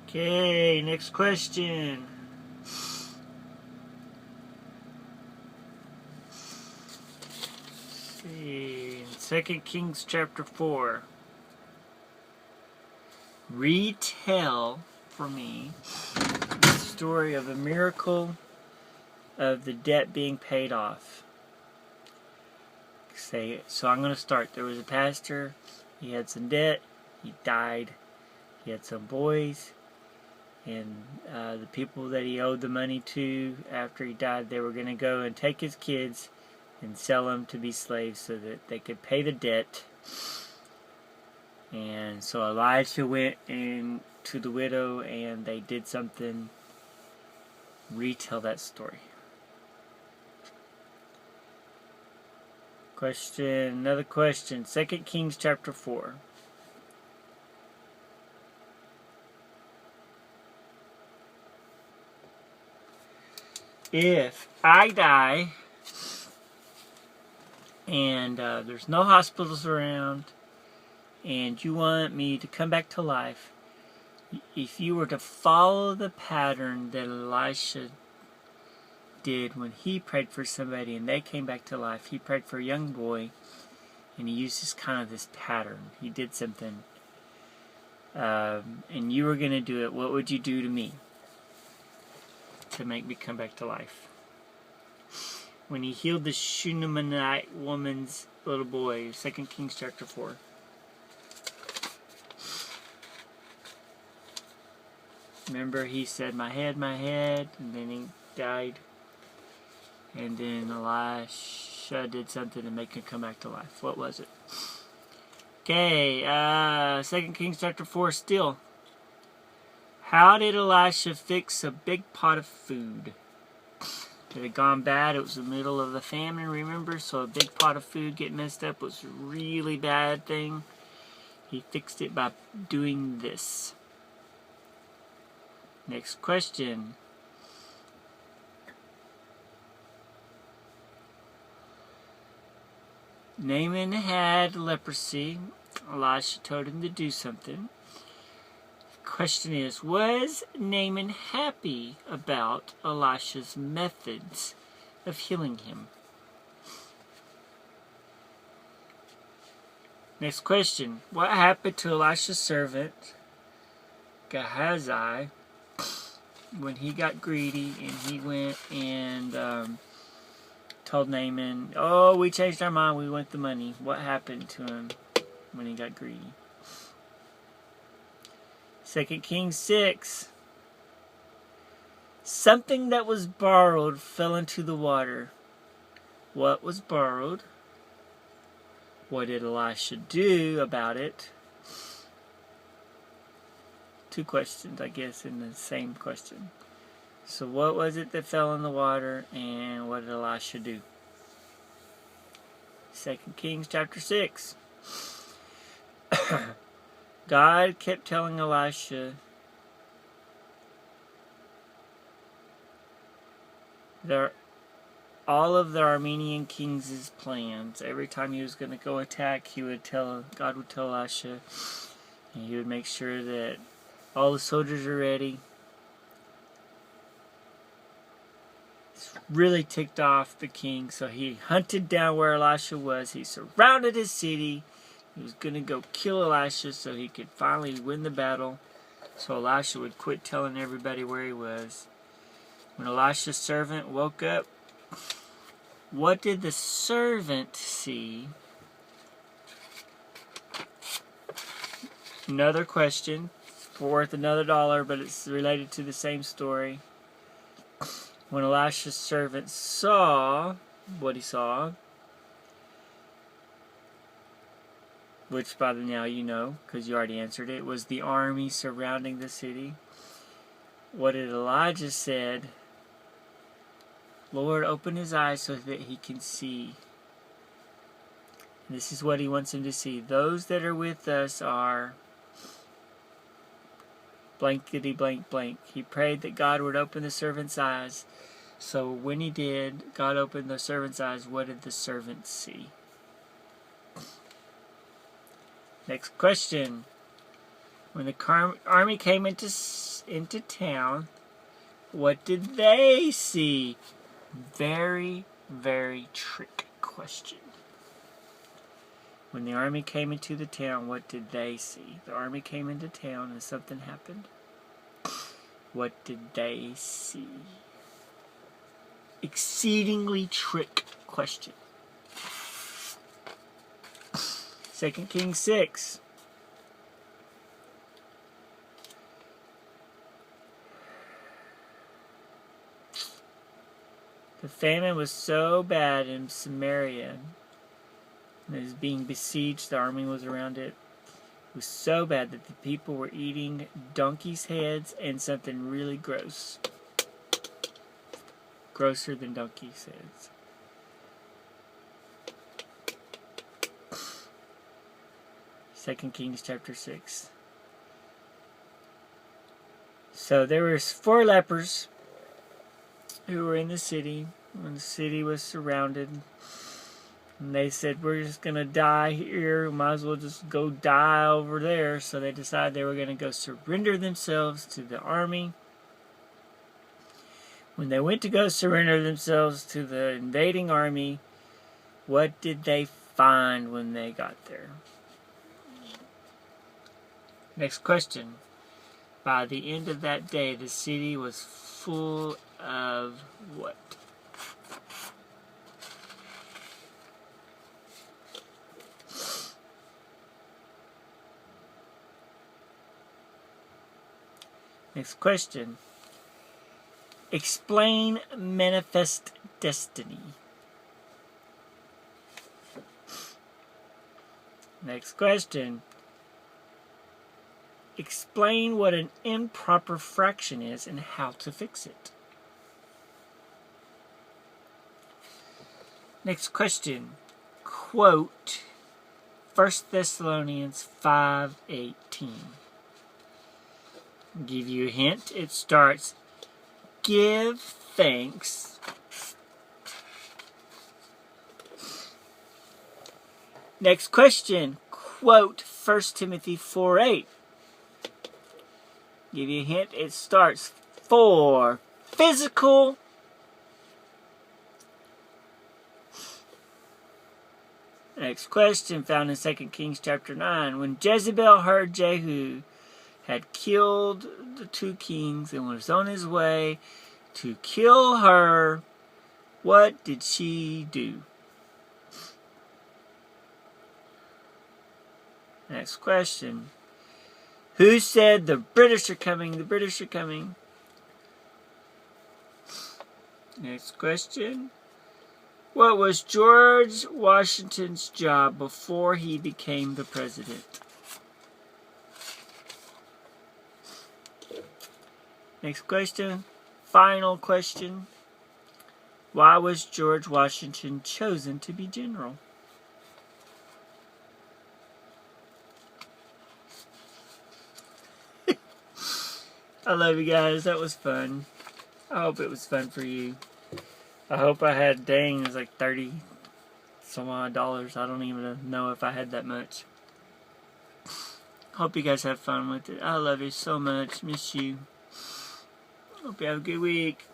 Okay, next question. Let's see, 2 Kings chapter 4. Retell for me the story of a miracle of the debt being paid off. So I'm going to start. There was a pastor. He had some debt. He died. He had some boys. And the people that he owed the money to after he died, they were going to go and take his kids and sell them to be slaves so that they could pay the debt. And so Elijah went in to the widow and they did something. Retell that story. Another question. 2 Kings chapter 4. If I die and there's no hospitals around and you want me to come back to life, if you were to follow the pattern that Elisha did when he prayed for somebody and they came back to life, he prayed for a young boy and he used this pattern. He did something and you were going to do it. What would you do to me to make me come back to life? When he healed the Shunammite woman's little boy, 2 Kings chapter 4. Remember, he said, my head, and then he died. And then Elisha did something to make him come back to life. What was it? Okay, 2 Kings chapter 4 still. How did Elisha fix a big pot of food? It had gone bad. It was the middle of the famine, remember? So a big pot of food getting messed up was a really bad thing. He fixed it by doing this. Next question. Naaman had leprosy. Elisha told him to do something. The question is, was Naaman happy about Elisha's methods of healing him? Next question. What happened to Elisha's servant, Gehazi, when he got greedy and he went and told Naaman, oh, we changed our mind, we want the money? What happened to him when he got greedy? 2 Kings 6. Something that was borrowed fell into the water. What was borrowed? What did Elisha do about it? Two questions, I guess, in the same question. So what was it that fell in the water, and what did Elisha do? 2 Kings chapter 6. God kept telling Elisha that all of the Aramean kings' plans, every time he was going to go attack, God would tell Elisha, and he would make sure that all the soldiers are ready. It's really ticked off the king, so he hunted down where Elisha was. He surrounded his city. He was going to go kill Elisha so he could finally win the battle, so Elisha would quit telling everybody where he was. When Elisha's servant woke up, what did the servant see? Another question, worth another $1, but it's related to the same story. When Elisha's servant saw what he saw, which by now you know, because you already answered it, was the army surrounding the city. What did Elijah said? Lord, open his eyes so that he can see. And this is what he wants him to see. Those that are with us are blankety blank blank. He prayed that God would open the servant's eyes. So when he did, God opened the servant's eyes. What did the servant see? Next question. When the army came into into town, what did they see? Very, very trick question. When the army came into the town, what did they see? The army came into town and something happened. What did they see? Exceedingly trick question. 2 Kings 6. The famine was so bad in Samaria, and it was being besieged, the army was around it. It was so bad that the people were eating donkeys' heads and something really gross. Grosser than donkeys' heads. Second Kings chapter 6. So there were 4 lepers who were in the city when the city was surrounded. And they said, we're just going to die here. We might as well just go die over there. So they decided they were going to go surrender themselves to the army. When they went to go surrender themselves to the invading army, what did they find when they got there? Next question. By the end of that day, the city was full of what? Next question. Explain manifest destiny. Next question. Explain what an improper fraction is and how to fix it. Next question. Quote 1 Thessalonians 5:18. Give you a hint. It starts, give thanks. Next question. Quote 1 Timothy 4:8. Give you a hint. It starts, for physical. Next question, found in 2 Kings chapter 9. When Jezebel heard Jehu had killed the 2 kings and was on his way to kill her, what did she do? Next question. Who said the British are coming? The British are coming. Next question. What was George Washington's job before he became the president? Next question. Final question. Why was George Washington chosen to be general? I love you guys. That was fun. I hope it was fun for you. I hope I had, it was like 30 some odd dollars. I don't even know if I had that much. Hope you guys have fun with it. I love you so much. Miss you. Hope you have a good week.